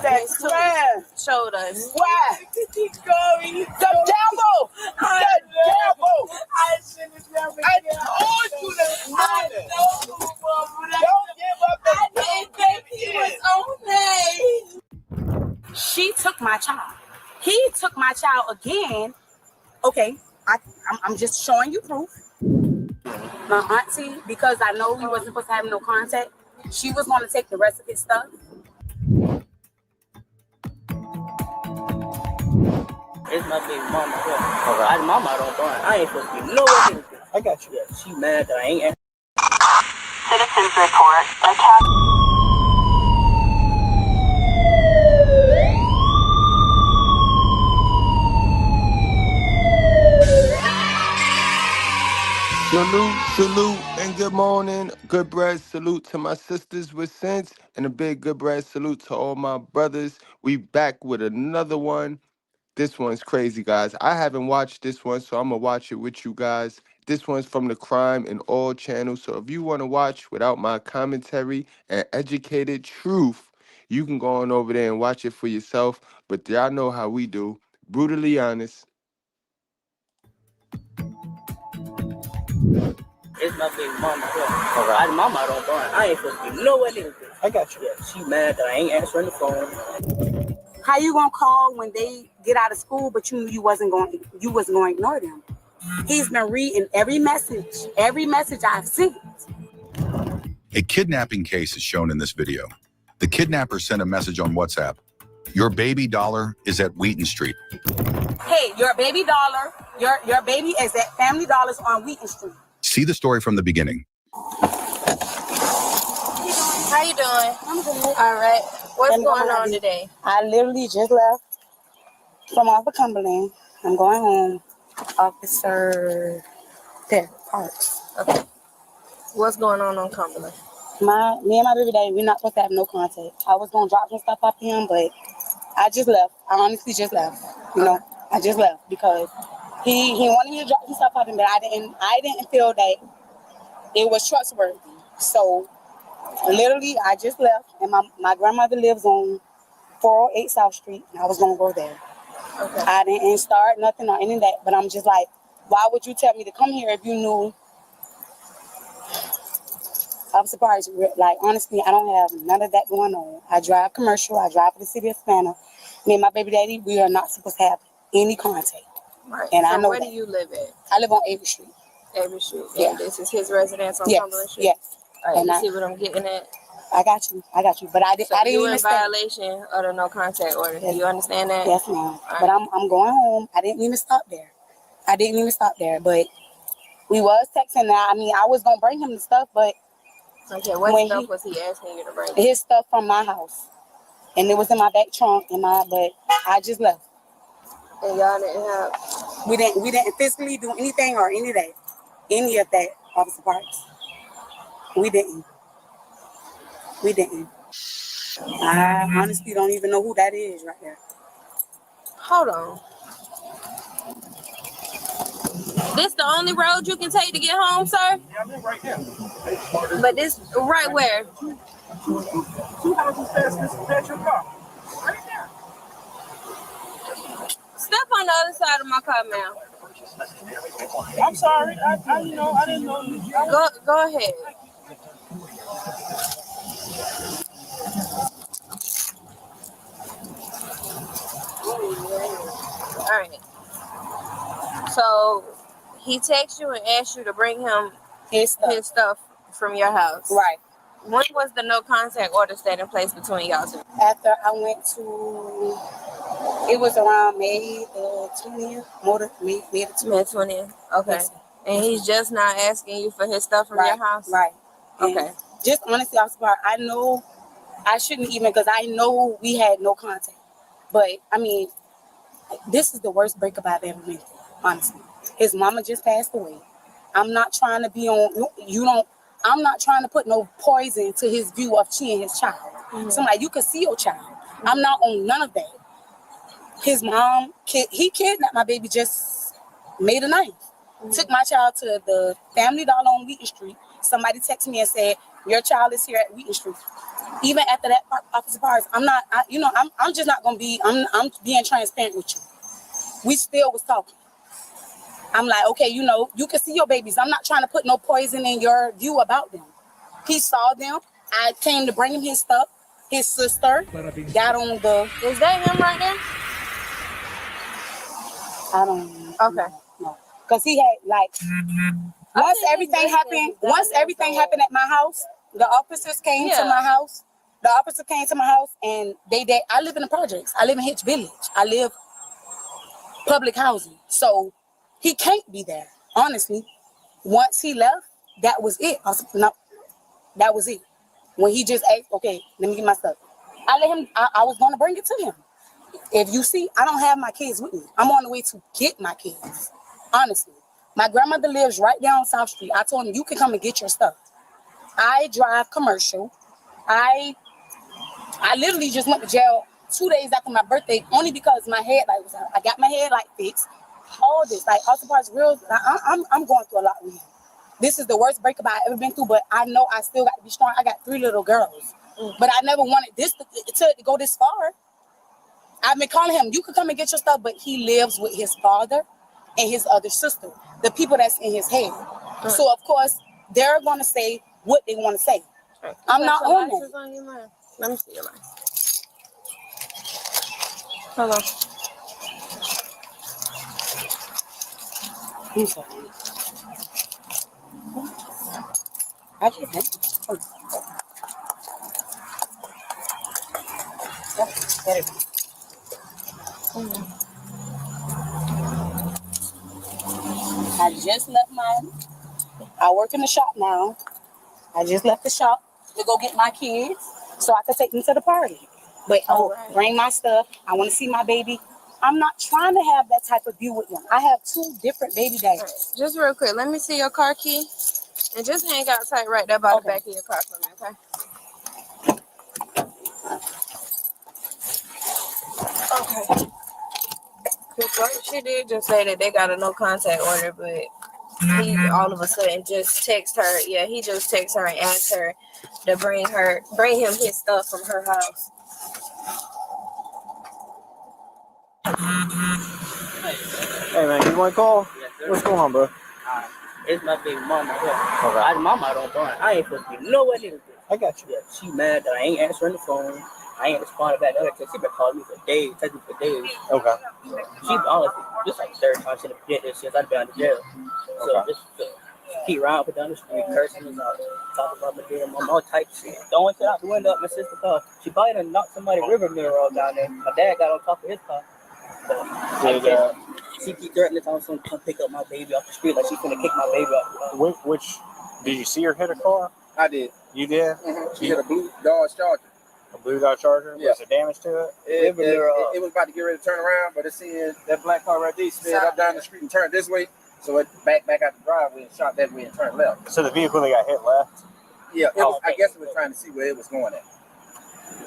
that plan showed us. why the devil, the devil. I should have never. I told you that. I know, Don't give up. I didn't think he was on me. She took my child. He took my child again. Okay, I'm just showing you proof. My auntie, because I know we wasn't supposed to have no contact, she was going to take the rest of his stuff. It's my baby mama. Yeah. Okay. Mama don't burn. I ain't supposed to be nowhere near this. I got you. Yeah, she mad that I ain't answering. Citizens report attack. Salute, and good morning. Goodbread salute to my sisters with sense, and a big Goodbread salute to all my brothers. We back with another one. This one's crazy, guys. I haven't watched this one, so I'm going to watch it with you guys. This one's from the Crime and All channel, so if you want to watch without my commentary and educated truth, you can go on over there and watch it for yourself. But y'all know how we do. Brutally honest. It's my baby mama. Yeah. Okay. Mama don't burn. I ain't supposed to be nowhere near this. I got you. Yeah, she mad that I ain't answering the phone. How you gonna call when they get out of school, but you knew you wasn't going to ignore them? He's been reading every message I've sent. A kidnapping case is shown in this video. The kidnapper sent a message on WhatsApp. Your baby dollar is at Wheaton Street. Hey, your baby dollar, your baby is at Family Dollars on Wheaton Street. See the story from the beginning. How you doing? I'm good. All right. What's going on today? I literally just left from off of Cumberland. I'm going home. Officer there, Parks. Okay. What's going on Cumberland? Me and my baby daddy, we're not supposed to have no contact. I was gonna drop some stuff off to him, but I just left. I honestly just left. I just left because he wanted me to drop some stuff off him, but I didn't feel that it was trustworthy. So literally, I just left, and my grandmother lives on 408 South Street, and I was gonna go there. Okay. I didn't start nothing or any of that, but I'm just like, why would you tell me to come here if you knew? I'm surprised. Like, honestly, I don't have none of that going on. I drive commercial. I drive for the city of Savannah. Me and my baby daddy, we are not supposed to have any contact. Right. And so I know where that. Do you live at? I live on Avery Street. Avery Street. Yeah. And this is his residence on Cumberland Street? Yes. All right, And you see what I'm getting at? I got you. But I didn't you even in violation of the no contact order. Yes. Do you understand that? Yes, ma'am. All But right. I'm going home. I didn't even stop there. But we was texting now. I mean, I was gonna bring him the stuff, but okay, what stuff was he asking you to bring? His stuff from my house. And it was in my back trunk but I just left. And y'all didn't have We didn't physically do anything or any of that, Officer Parks. We didn't. I honestly don't even know who that is right there. Hold on. This the only road you can take to get home, sir? Yeah, I'm in right now. But this right where? 2 houses past your car. Right now. Step on the other side of my car, ma'am. I'm sorry. I didn't know. Go ahead. All right. So he texted you and asked you to bring him his stuff from your house. Right. When was the no contact order set in place between y'all two? After I went to, it was around May the 20th, May the 20th. May 20th. Okay. Yes. And he's just not asking you for his stuff from your house? Right. Okay. And just honestly, I know I shouldn't even, because I know we had no contact. But, I mean, this is the worst breakup I've ever been through, honestly. His mama just passed away. I'm not trying to be on, I'm not trying to put no poison to his view of cheating his child. Mm-hmm. So I'm like, you can see your child. Mm-hmm. I'm not on none of that. His mom, he kidnapped my baby just May the 9th. Mm-hmm. Took my child to the Family Dollar on Wheaton Street. Somebody texted me and said, your child is here at Wheaton Street. even after that, Officer Parks, I'm just not gonna be. I'm being transparent with you. We still was talking. I'm like, okay, you can see your babies. I'm not trying to put no poison in your view about them. He saw them. I came to bring him his stuff. His sister got on the. Is that him right there? I don't. Okay. No. Cause he had like once everything happened at my house, the officers came to my house. The officer came to my house and I live in the projects. I live in Hitch Village. I live public housing. So he can't be there. Honestly. Once he left, that was it. That was it. When he just asked, okay, let me get my stuff. I let him, I was gonna bring it to him. If you see, I don't have my kids with me. I'm on the way to get my kids. Honestly. My grandmother lives right down on South Street. I told him, you can come and get your stuff. I drive commercial. I literally just went to jail 2 days after my birthday, only because my headlight was out. I got my headlight fixed. All this, like, also parts real. I'm going through a lot with him. This is the worst breakup I've ever been through, but I know I still got to be strong. I got 3 little girls, but I never wanted this to go this far. I've been calling him, you can come and get your stuff, but he lives with his father and his other sister, the people that's in his head. So, of course, they're going to say what they want to say. I'm not on that. On your mind. Let me see your line. Hello. I'm sorry. I just I just left I work in the shop now. I just left the shop to go get my kids so I could take them to the party. But bring my stuff. I want to see my baby. I'm not trying to have that type of view with them. I have 2 different baby daddies. Right. Just real quick, let me see your car key. And just hang out tight right there by the back of your car for me, okay? Okay. She did just say that they got a no contact order, but he all of a sudden just text her. Yeah, he just text her and asked her to bring him his stuff from her house. Hey man, you want to call? Yes, What's going on, bro? It's my big mama here. My mama don't burn. I ain't supposed to be nowhere near this. I got you. Yeah, she mad that I ain't answering the phone. I ain't responding back to her because she been calling me for days, texting me for days. Okay. She honestly, this like the 3rd time she did this since I've been out of jail. So just keep around up down the street, cursing us out, talking about my dear mom, all type of shit. Throwing shit out the window at my sister's car. She probably done knocked somebody's river mirror all down there. My dad got on top of his car. So, she keep threatening to come pick up my baby off the street like she finna kick my baby off the car. Which did you see her hit a car? I did. You did? Mm-hmm. She hit a blue Dodge Charger. A blue Dodge Charger? Yeah. Was there damage to it? It was about to get ready to turn around, but it seemed that black car right there sped up down the street and turned this way. So it back out the driveway and shot that way and turned left. So the vehicle that got hit left? Yeah, I guess it was trying to see where it was going at.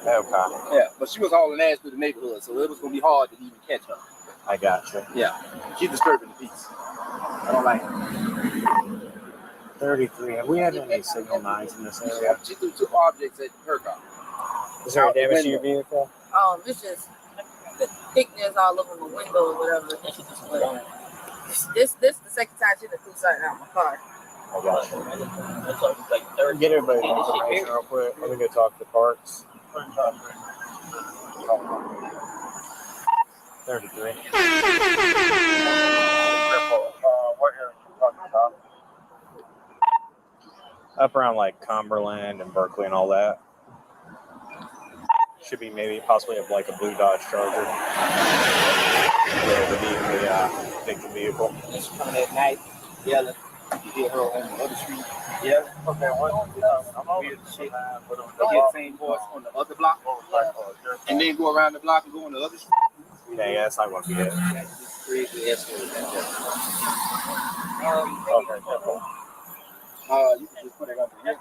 Okay. Yeah, but she was hauling ass through the neighborhood, so it was going to be hard to even catch her. I got you. Yeah, she's disturbing the peace. I don't like it. 33. Have we had any signal 9s in this area? She threw 2 objects at her car. Is there any damage to your vehicle? It's just the thickness all over the window or whatever. This the second time she threw something out my car. I got you. Get everybody information real quick. Let me go talk to Parks. 33. What you're talking about? Up around like Cumberland and Berkeley and all that. Should be maybe possibly have like a blue Dodge Charger. Yeah, the vehicle. She's coming at night, yelling. You hear her on the other street. Yeah. Okay, I'm over the shit. They get the same voice on the other block. And then go around the block and go on the other street. Yeah, that's not going to be it. Crazy ass. Okay, cool. You can just put it up here.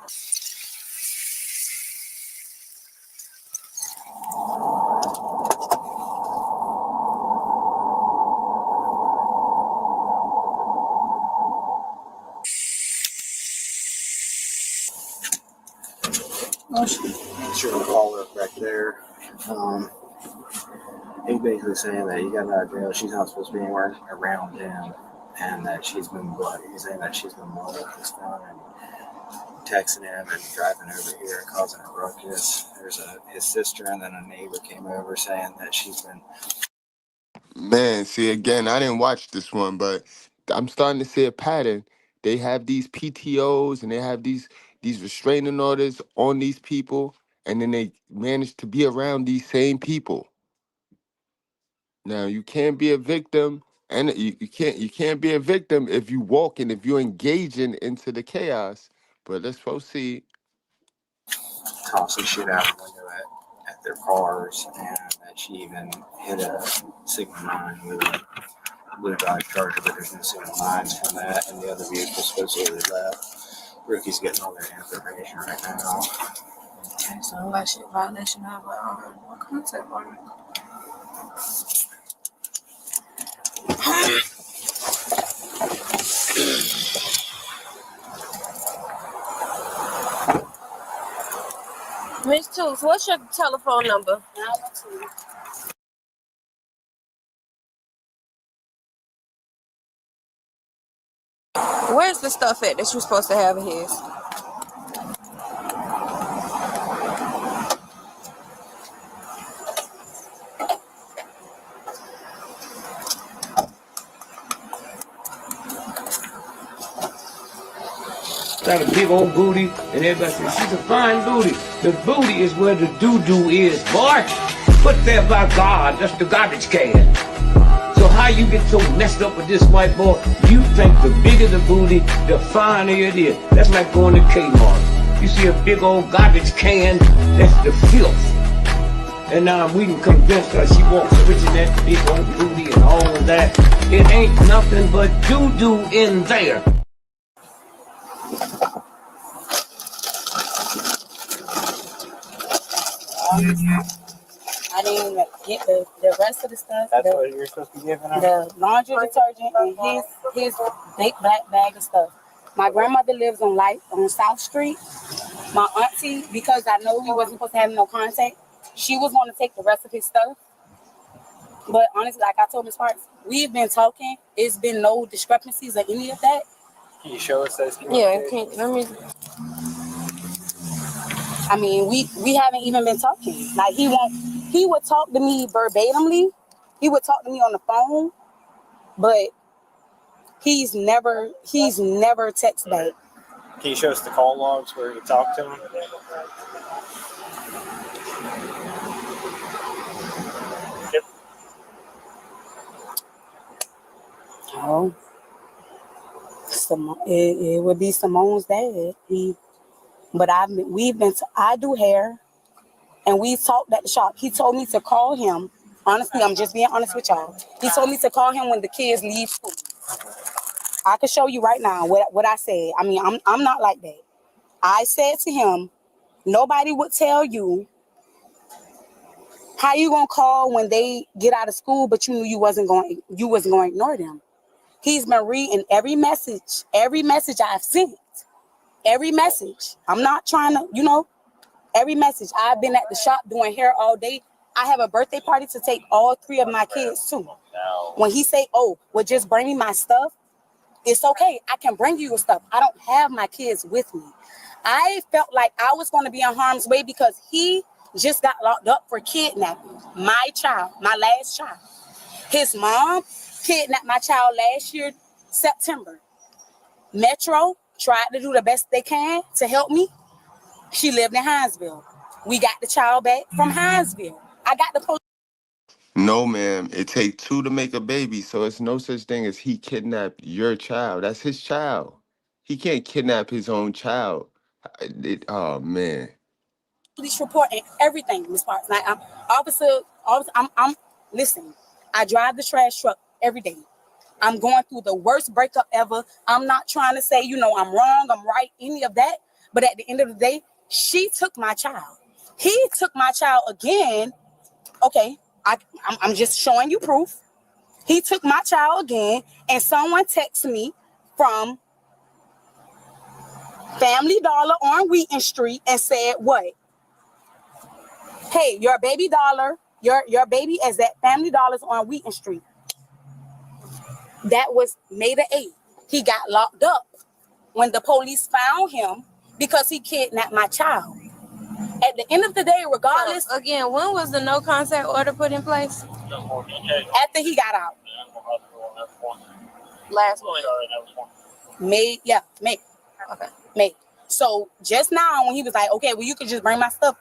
Sure, call her back there. He's basically saying that he got out of jail. She's not supposed to be anywhere around him, and that she's been blood. He's saying that she's been blowing up his phone and texting him and driving over here and causing a ruckus. There's his sister and then a neighbor came over saying that she's been. Man, see, again, I didn't watch this one, but I'm starting to see a pattern. They have these PTOs and they have these restraining orders on these people, and then they manage to be around these same people. Now, you can't be a victim, and you can't be a victim if you walking, if you're engaging into the chaos. But let's proceed. Tossing shit out the window at their cars, and that she even hit a Sigma 9 with a blue dot charger, but there's no Sigma 9s from that, and the other vehicle supposedly left. Rookie's getting all their information right now. Okay, so that shit violation of what concept order? Miss Tooth, what's your telephone number? Where's the stuff at that you're supposed to have in his? Got a big old booty, and everybody says she's a fine booty. The booty is where the doo-doo is, boy. Put there by God, that's the garbage can. So how you get so messed up with this white boy? You think the bigger the booty, the finer it is. That's like going to Kmart. You see a big old garbage can, that's the filth. And now we can convince her she wants switching that big old booty and all of that. It ain't nothing but doo-doo in there. I didn't even get the rest of the stuff. That's what you're supposed to be giving her? The laundry detergent and his big black bag of stuff. My grandmother lives on South Street. My auntie, because I know we wasn't supposed to have no contact, she was going to take the rest of his stuff. But honestly, like I told Ms. Parks, we've been talking. It's been no discrepancies or any of that. Can you show us those? Yeah, let me. I mean, we haven't even been talking. Like he would talk to me verbatimly. He would talk to me on the phone, but he's never text back. Can you show us the call logs where you talk to him? Yep. Oh, it would be Simone's dad. I do hair, and we talked at the shop. He told me to call him. Honestly, I'm just being honest with y'all. He told me to call him when the kids leave school. I can show you right now what I said. I mean, I'm not like that. I said to him, nobody would tell you how you gonna call when they get out of school, but you knew you wasn't going to ignore them. He's been reading every message I've sent. Every message. I'm not trying to, every message. I've been at the shop doing hair all day. I have a birthday party to take all 3 of my kids to. When he say, oh, well, just bring me my stuff, it's okay. I can bring you your stuff. I don't have my kids with me. I felt like I was going to be in harm's way because he just got locked up for kidnapping my child, my last child. His mom kidnapped my child last year, September. Metro tried to do the best they can to help me. She lived in Hinesville. We got the child back from Hinesville. I got the post. No, ma'am. It takes 2 to make a baby, so it's no such thing as he kidnapped your child. That's his child. He can't kidnap his own child. Oh, man. Police report and everything, Ms. Parks. Like, listen, I drive the trash truck every day. I'm going through the worst breakup ever. I'm not trying to say, I'm wrong, I'm right, any of that. But at the end of the day, she took my child. He took my child again. Okay, I'm just showing you proof. He took my child again, and someone texted me from Family Dollar on Wheaton Street and said, what? Hey, your baby dollar, your baby is at Family Dollars on Wheaton Street. That was May the 8th. He got locked up when the police found him because he kidnapped my child. At the end of the day, regardless. So, again, when was the no contact order put in place? After he got out. Last month. May. Okay. May. So just now when he was like, okay, well, you could just bring my stuff.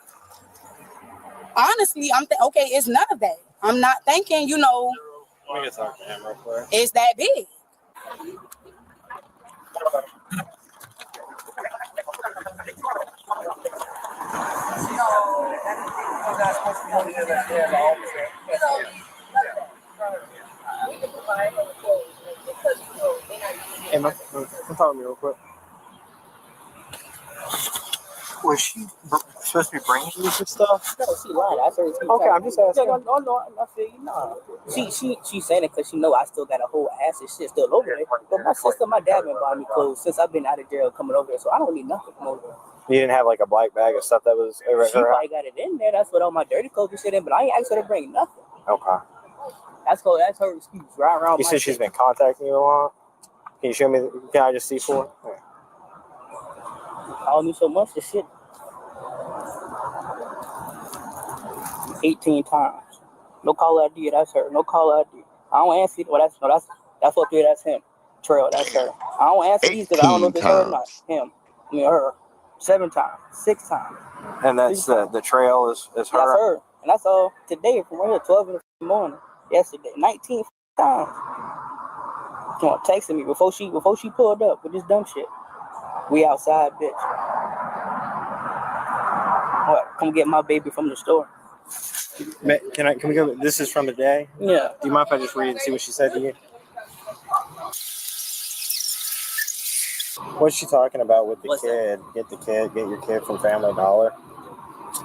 Honestly, I'm okay, it's none of that. I'm not thinking, Let me get talk to him real quick. it's that big. Hey, man, come talk to me real quick. Was she supposed to be bringing you some stuff? No, she lied. I heard she Okay, I'm just asking. No, I feel you. No, she saying it because she know I still got a whole ass and shit still over there. But my sister, my dad been buying me clothes since I've been out of jail coming over there, so I don't need nothing from over there. You didn't have like a black bag of stuff that was over She probably got it in there. That's what all my dirty clothes and shit in. But I ain't asked her to bring nothing. Okay. That's her excuse. Right around. You said she's been contacting you a lot. Can you show me? Can I just see for? Yeah. Called me so much. This shit. 18 times. No call ID, that's her. No call ID. I don't answer it. Well, that's what that's him. Trail, that's her. I don't answer these because I don't know if it's her or not. Him. I mean her. 7 times. 6 times. And that's the trail is her. That's her. And that's all today from right here, 12 in the morning. Yesterday. 19 times. Come on, texting me before she pulled up with this dumb shit. We outside, bitch. What? Come get my baby from the store. Can we go? This is from the day. Yeah. Do you mind if I just read and see what she said to you? What's she talking about with the kid? That? Get your kid from Family Dollar.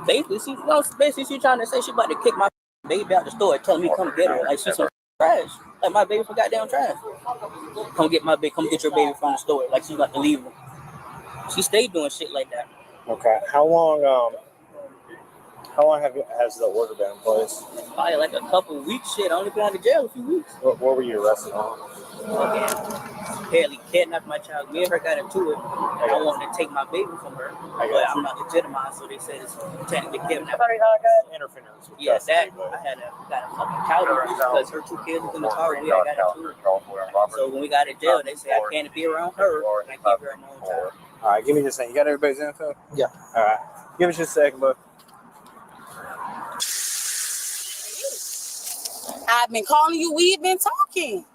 Basically, she trying to say she about to kick my baby out the store and tell me come get her. Like she's some trash. Like my baby from goddamn trash. Come get your baby from the store. Like she's about to leave her. She stayed doing shit like that. Okay. How long has the order been in place? Probably like a couple weeks. Shit, I only been out of jail a few weeks. What were you arrested on? Apparently kidnapped my child. Me and her got into it. I wanted to take my baby from her, but I'm not legitimized, so they said it's technically kidnapping. Interference. Yeah, that I got a fucking counter because her 2 kids was in the car and I got into it. So when we got in jail, they said I can't be around her and I keep her in my own child. All right, give me just a second. You got everybody's info? Yeah. All right. Give us just a second, bud. I've been calling you. We've been talking.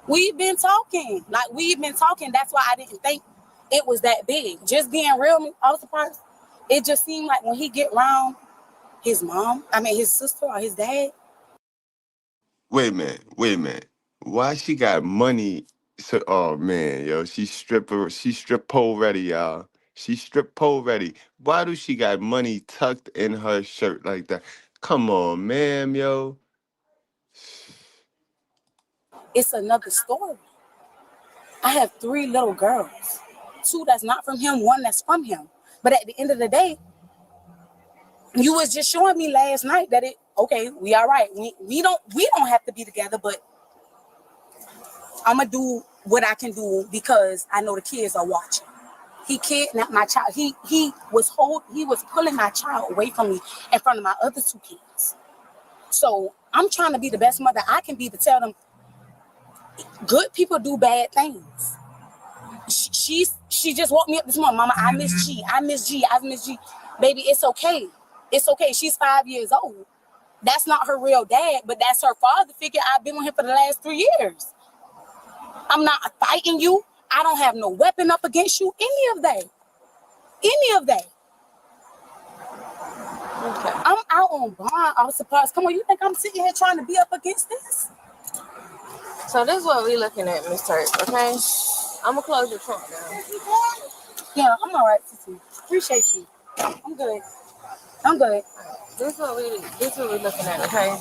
Like we've been talking. That's why I didn't think it was that big. Just being real, also parts. It just seemed like when he get around his sister or his dad. Wait a minute. Why she got money? So, oh man, yo, she strip pole ready, y'all. She strip pole ready. Why do she got money tucked in her shirt like that? Come on, ma'am, yo. It's another story. I have 3 little girls. 2 that's not from him, 1 that's from him. But at the end of the day, you was just showing me last night that we all right. We don't have to be together, but I'm gonna do what I can do because I know the kids are watching. He kidnapped my child. He was pulling my child away from me in front of my other 2 kids. So I'm trying to be the best mother I can be to tell them good people do bad things. She just woke me up this morning. Mama, I miss G. Baby, it's okay. It's okay. She's 5 years old. That's not her real dad, but that's her father figure. I've been with him for the last 3 years. I'm not fighting you. I don't have no weapon up against you. Any of that. Okay. I'm out on bond. I was surprised. Come on, you think I'm sitting here trying to be up against this? So this is what we looking at, Miss Turk, okay? I'm gonna close your trunk down. Yeah, I'm all right, Sissy. Appreciate you. I'm good. This is what we looking at, okay?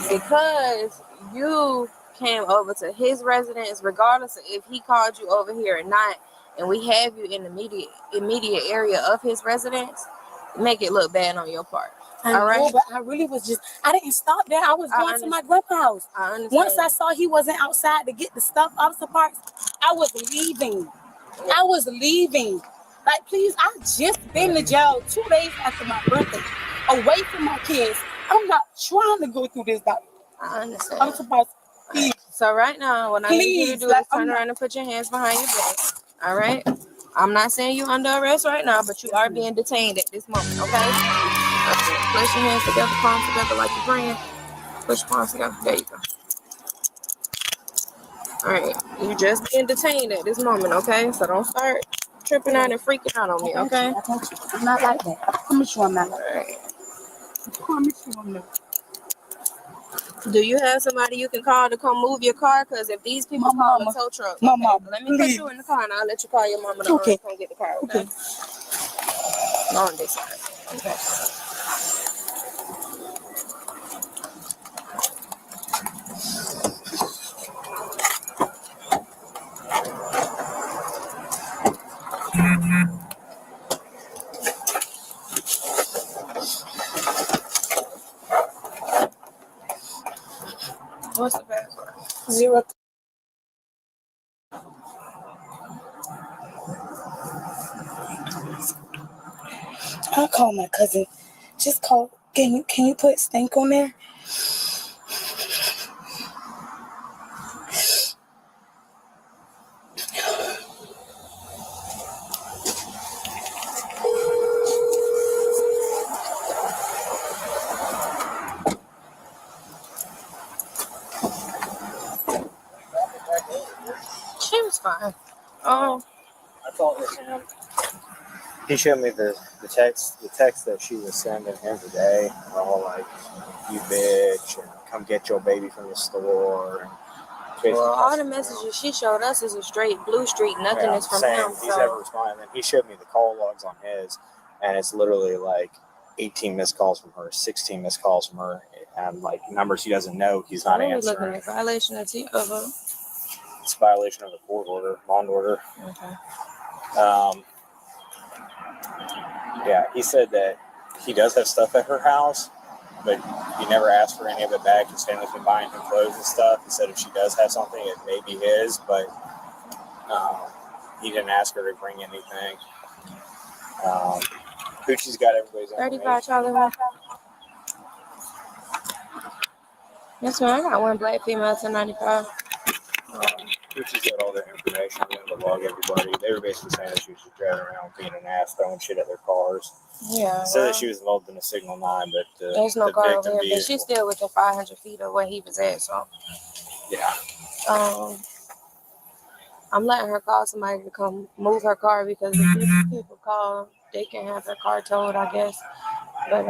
Because you came over to his residence, regardless of if he called you over here or not, and we have you in the immediate area of his residence, make it look bad on your part. I All know, right. but I really was just, I didn't stop there. I was going to my grandma's house. I understand. Once I saw he wasn't outside to get the stuff off the parks, I was leaving. Like, please, I just been to jail 2 days after my birthday, away from my kids. I'm not trying to go through this. I understand. I'm supposed to please. So right now, what I need you to do is turn around and put your hands behind your back. All right. I'm not saying you're under arrest right now, but you are being detained at this moment. Okay. Place your hands together, palms together like you're praying. Push your palms together. There you go. All right. You just being detained at this moment. Okay. So don't start tripping out and freaking out on me. Okay. I'm not like that. I promise you I'm not like that. I promise you I'm not. Do you have somebody you can call to come move your car? Because if these people call a tow truck, my mama, let me put you in the car and I'll let you call your mama to come get the car. Okay. On this side. Okay. What's the password? 0. I'll call my cousin. Just call. Can you put Stank on there? She was fine. I thought he showed me the text that she was sending him today. All like, you bitch, and come get your baby from the store. And Well, all the messages she showed us is a straight blue streak. Nothing is from him. He's never responded. And he showed me the call logs on his, and it's literally like 18 missed calls from her, 16 missed calls from her, and like numbers he doesn't know. He's not answering. Looking at violation of It's a violation of the court order, bond order. Okay. Yeah, he said that he does have stuff at her house, but he never asked for any of it back. He's standing with him buying him clothes and stuff. He said if she does have something, it may be his, but he didn't ask her to bring anything. Poochie's got everybody's 35 Charlie 1. Yes, ma'am. I got one black female 1095. Poochie's got all their information. We have to log everybody. They were basically saying that she was just driving around being an ass, throwing shit at their cars. Yeah. Said that she was involved in a Signal 9, but there's no the car victim over here, but she's still within 500 feet of where he was at, so. Yeah. I'm letting her call somebody to come move her car because if these people call, they can have her car towed, I guess. But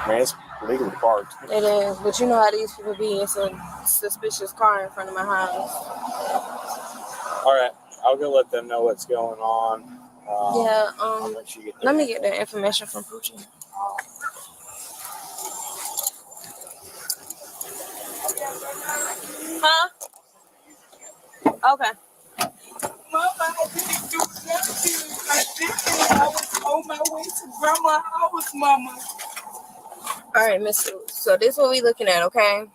man, it's legally parked. it is. But you know how these people be. It's a suspicious car in front of my house. All right, I'll go let them know what's going on. Let me get the information from Poochie. Huh? Okay. Mama, I didn't do nothing. I was on my way to grandma's house, Mama. All right, Miss Sue. So this is what we looking at, okay?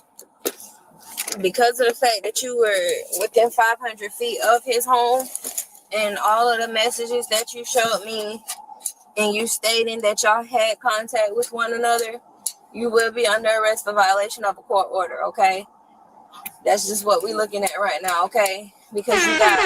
Because of the fact that you were within 500 feet of his home and all of the messages that you showed me and you stating that y'all had contact with one another, you will be under arrest for violation of a court order, okay? That's just what we're looking at right now, okay? Because you got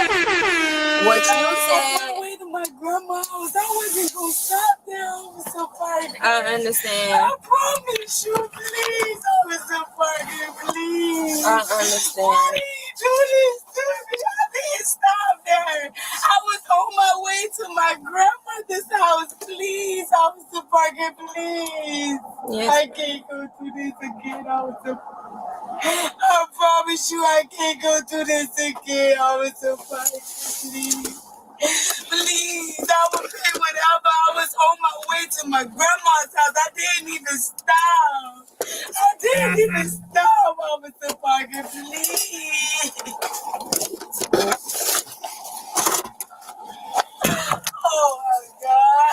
what you said. I was on my way to my grandma's house. I wasn't going to stop there, Officer Parker. I understand. I promise you, please, Officer Parker, please. I understand. Why did you do this to me? I didn't stop there. I was on my way to my grandmother's house. Please, Officer Parker, please. Yes. I can't go through this again, Officer Parker. I promise you I can't go through this again, Officer Parker, please. Please, I will pay whatever. I was on my way to my grandma's house. I didn't even stop. Officer Parker, please. Oh my God.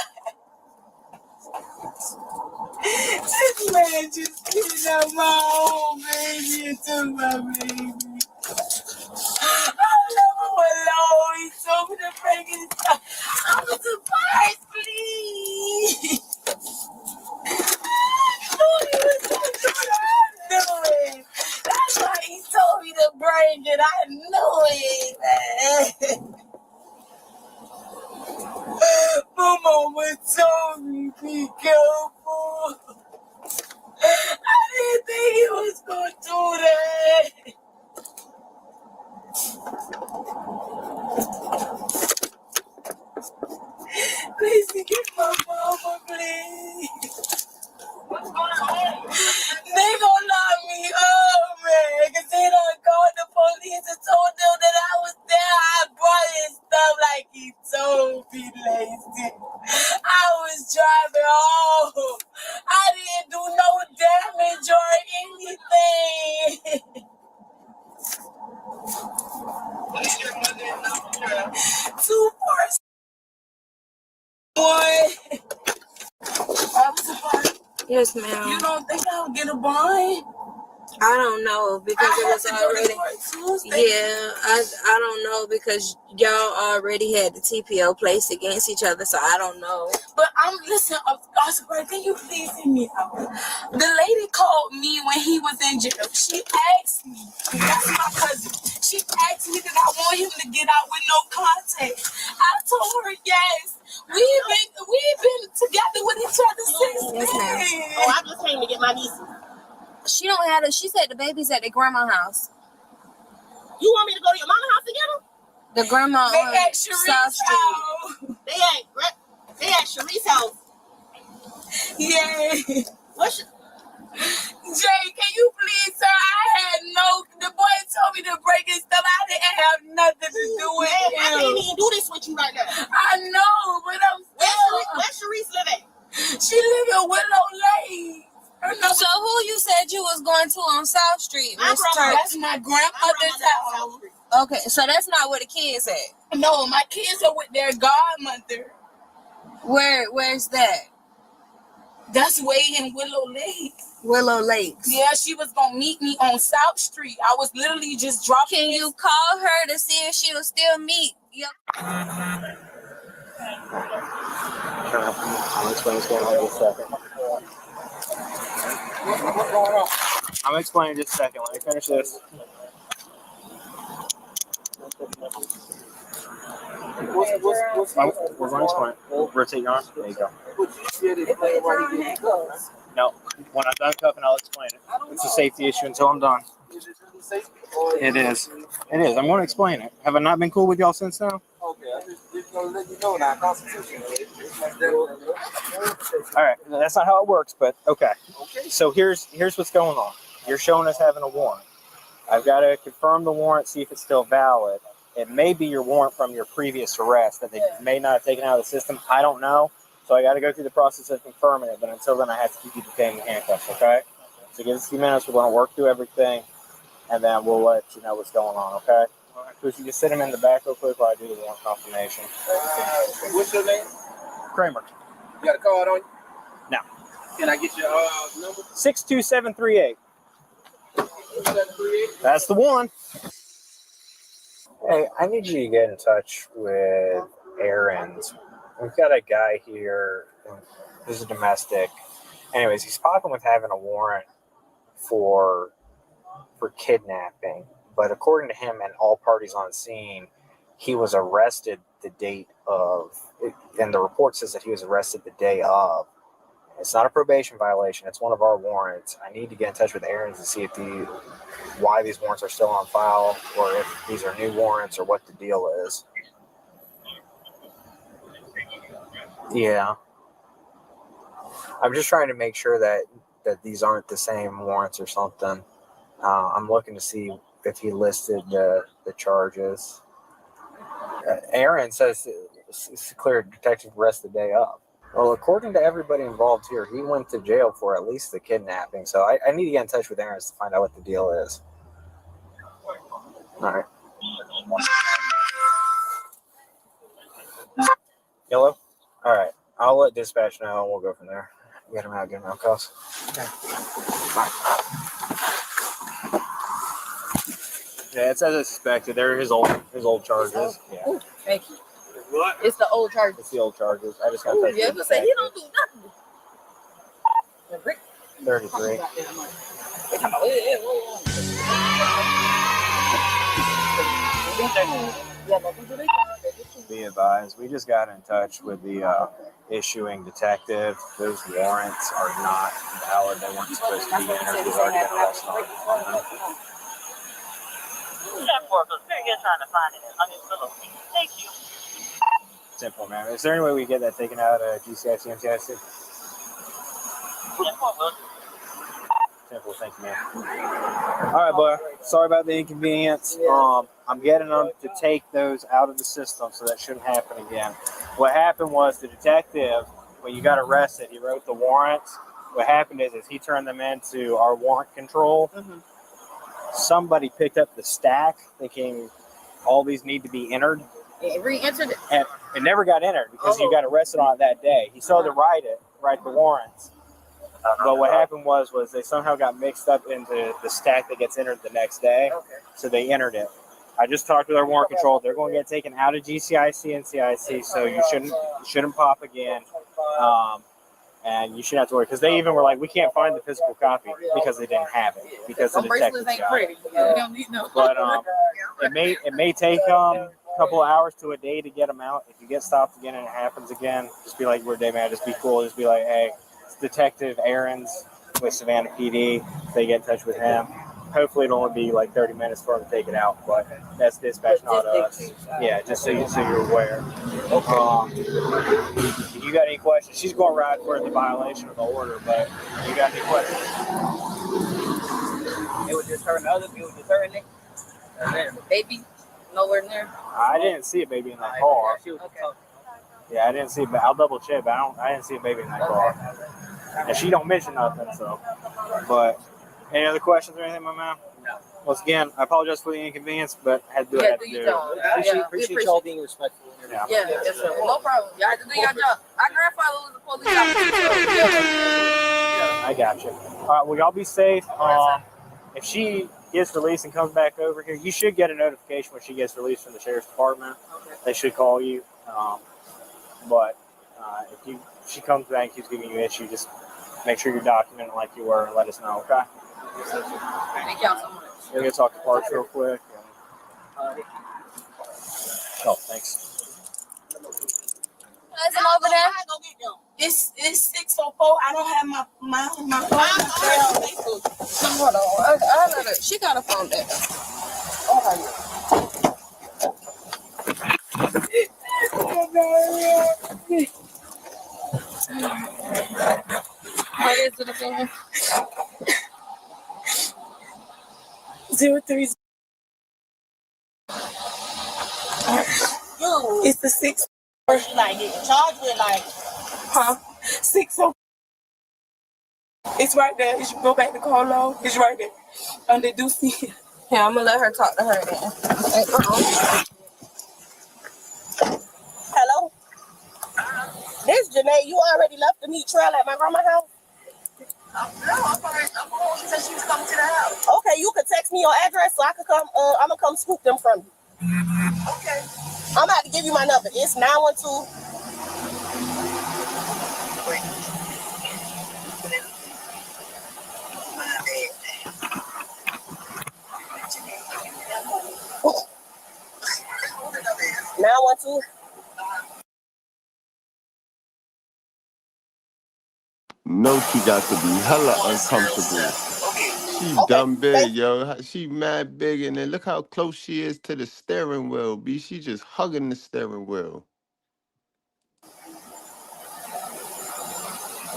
This man just kidnapped my own baby and took my baby. I left him alone. He told me to break his stuff. I'm surprised, please. I knew he was going to do that. I knew it. That's why he told me to break it. I knew it, man. My mama told me, be careful. I didn't think he was going to do that. Please get my mama, please. What's going on? They gonna lock me up, man, because they done called the police and told them that I was there. I brought his stuff like he told me, Lacey. I was driving home. I didn't do no damage or anything. 241. Yes, ma'am. You don't think I'll get a bond? I don't know because it was already. Yeah, I don't know because y'all already had the TPO placed against each other, so I don't know. But listen, Oscar, can you please hear me out? The lady called me when he was in jail. She asked me, that's my cousin. She asked me that I want him to get out with no contact. I told her yes. We've been together with each other since Yes, ma'am. then. Oh, I just came to get my niece. She don't have it. She said the baby's at the grandma's house. You want me to go to your mama's house to get them? The grandma They on at South Sharice's Street. house. They at Sharice's house. Yeah. What's Jay, can you please, sir? The boy told me to break his stuff. I didn't have nothing to do with I him. can't even do this with you right now. I know, but I'm still. Where Sharice live at? She live in Willow Lake. So who you said you was going to on South Street, My Miss grandma. Turk? That's my grandmother's house. Okay, so that's not where the kids at. No, my kids are with their godmother. Where's that? That's way in Willow Lake. Willow Lakes. Yeah, she was gonna meet me on South Street. I was literally just dropping. Can you call her to see if she'll still meet? Yep. I'll explain what's going on in just a second. What's going on? I'm explaining just a second. Let me finish this. We're going to explain. Rotate your arm. There you go. No, when I'm done cuffing, I'll explain it. It's a safety issue until I'm done. It is. It is. I'm going to explain it. Have I not been cool with y'all since now? Okay, I'm just gonna let you know now. Constitution. All right. That's not how it works, but okay. So here's what's going on. You're showing us having a warrant. I've got to confirm the warrant, see if it's still valid. It may be your warrant from your previous arrest that they may not have taken out of the system. I don't know. So I got to go through the process of confirming it. But until then, I have to keep you detained in handcuffs, okay? So give us a few minutes. We're going to work through everything, and then we'll let you know what's going on, okay? Could you just sit him in the back real quick while I do the warrant confirmation? What's your name? Kramer. You got a card on you? No. Can I get your number? 62738. 738? That's the one. Hey, I need you to get in touch with Aaron's. We've got a guy here. This is domestic. Anyways, he's popping with having a warrant for kidnapping. But according to him and all parties on scene, he was arrested the date of, and the report says that he was arrested the day of. It's not a probation violation. It's one of our warrants. I need to get in touch with Aaron's to see if why these warrants are still on file, or if these are new warrants, or what the deal is. Yeah. I'm just trying to make sure that these aren't the same warrants or something. I'm looking to see if he listed the charges. Aaron says it's clear detective arrest the day up. Well, according to everybody involved here, he went to jail for at least the kidnapping. So I need to get in touch with Aaron to find out what the deal is. All right. Hello? All right. I'll let dispatch know and we'll go from there. Get him out, cuz. Okay. Yeah, it's as expected. They're his old charges. Yeah. Ooh, thank you. What? It's the old charges. It's the old charges. I just got to Yeah, but say he don't do nothing. 33. Be advised, we just got in touch with the issuing detective. Those warrants are not valid. They weren't supposed to be entered. We've already been arrested on them. Simple, man. Is there any way we get that taken out of GCIC and CIC? Simple, thank you, man. All right, boy. Sorry about the inconvenience. I'm getting them to take those out of the system, so that shouldn't happen again. What happened was the detective, when you got arrested, he wrote the warrants. What happened is he turned them into our warrant control. Mm-hmm. Somebody picked up the stack, thinking all these need to be entered. It re-entered it. And it never got entered because you got arrested on it that day. He saw to write the warrants. But what happened was they somehow got mixed up into the stack that gets entered the next day. Okay. So they entered it. I just talked with our warrant control. They're going to get taken out of GCIC and CIC, so you shouldn't pop again. And you shouldn't have to worry, because they even were like, we can't find the physical copy because they didn't have it, because the detectives got it. We don't need no. But it may take a couple of hours to a day to get them out. If you get stopped again and it happens again, just be like, we're day man, just be cool. Just be like, hey, it's Detective Aaron's with Savannah PD. They get in touch with him. Hopefully it'll only be like 30 minutes for them to take it out, but that's dispatch, not us. Yeah, just so you're aware. If you got any questions, she's going to ride for the violation of the order, but if you got any questions? It was just her and others. It was just her and Nick. Baby, nowhere near. I didn't see a baby in that car. Yeah, I didn't see it, but I'll double check, but I didn't see a baby in that car. And she don't mention nothing, so. But any other questions or anything, my man? No. Once again, I apologize for the inconvenience, but I had to do what I had to do. Appreciate y'all being respectful. Yeah. Yes, sir. No problem. Y'all have to do your job. Our grandfather was a police officer. I got you. All right, well, y'all be safe. If she gets released and comes back over here, you should get a notification when she gets released from the sheriff's department. Okay. They should call you. But if she comes back and keeps giving you an issue, just make sure you're documented like you were and let us know, okay? Thank y'all so much. We're going to talk to Parks real quick. Oh, thanks. Cousin over there? It's 6:04. I don't have my phone. Hold on. I know that. She got a phone there. What is it again? 03. It's the 6. Like getting charged with like, 6:04. It's right there. You should go back to Carlo. It's right there. Under Ducey. Yeah, I'm gonna let her talk to her then. Hello? This Janae, you already left the meat trail at my grandma's house? No, I'm home. She said she was coming to the house. Okay, you could text me your address so I could come. I'm gonna come scoop them from you. Okay. I'm about to give you my number. It's 912. No, she got to be hella uncomfortable. She dumb big, yo. She mad big, and then look how close she is to the steering wheel, B. She just hugging the steering wheel.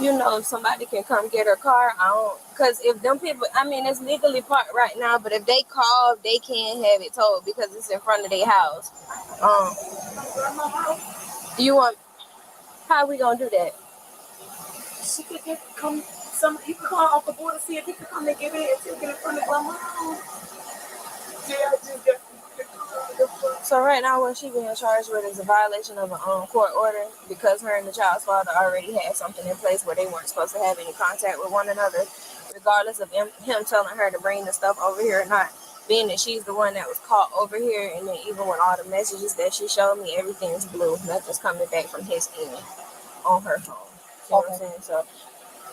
You know, if somebody can come get her car, because if them people, I mean, it's legally parked right now, but if they call, they can't have it towed because it's in front of their house. How are we gonna do that? She could come. You can call off the board and see if you can come and get it and take it in front of grandma's house. Yeah, I just got So right now, what she being charged with is a violation of a court order because her and the child's father already had something in place where they weren't supposed to have any contact with one another, regardless of him telling her to bring the stuff over here or not. Being that she's the one that was caught over here, and then even with all the messages that she showed me, everything's blue. Nothing's coming back from his end on her phone. You know what I'm saying? So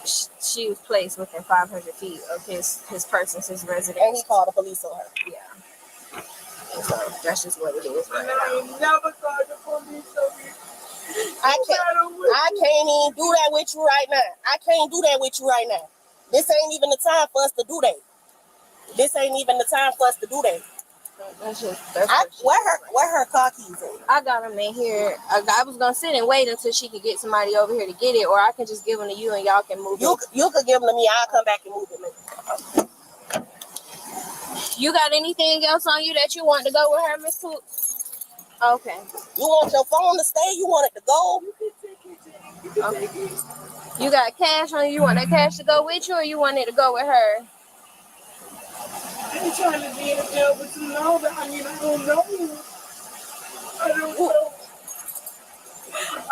she was placed within 500 feet of his presence, his residence. And he called the police on her. Yeah. And so that's just what it is right now. I never called the police on me. I can't even do that with you right now. I can't do that with you right now. This ain't even the time for us to do that. This ain't even the time for us to do that. Where her car keys at? I got them in here. I was gonna sit and wait until she could get somebody over here to get it, or I can just give them to you and y'all can move it. You could give them to me. I'll come back and move it later. You got anything else on you that you want to go with her, Miss Toot? Okay. You want your phone to stay? You want it to go? Okay. You got cash on you? You want that cash to go with you, or you want it to go with her? I ain't trying to be in the jail for too long, but I mean, I don't know.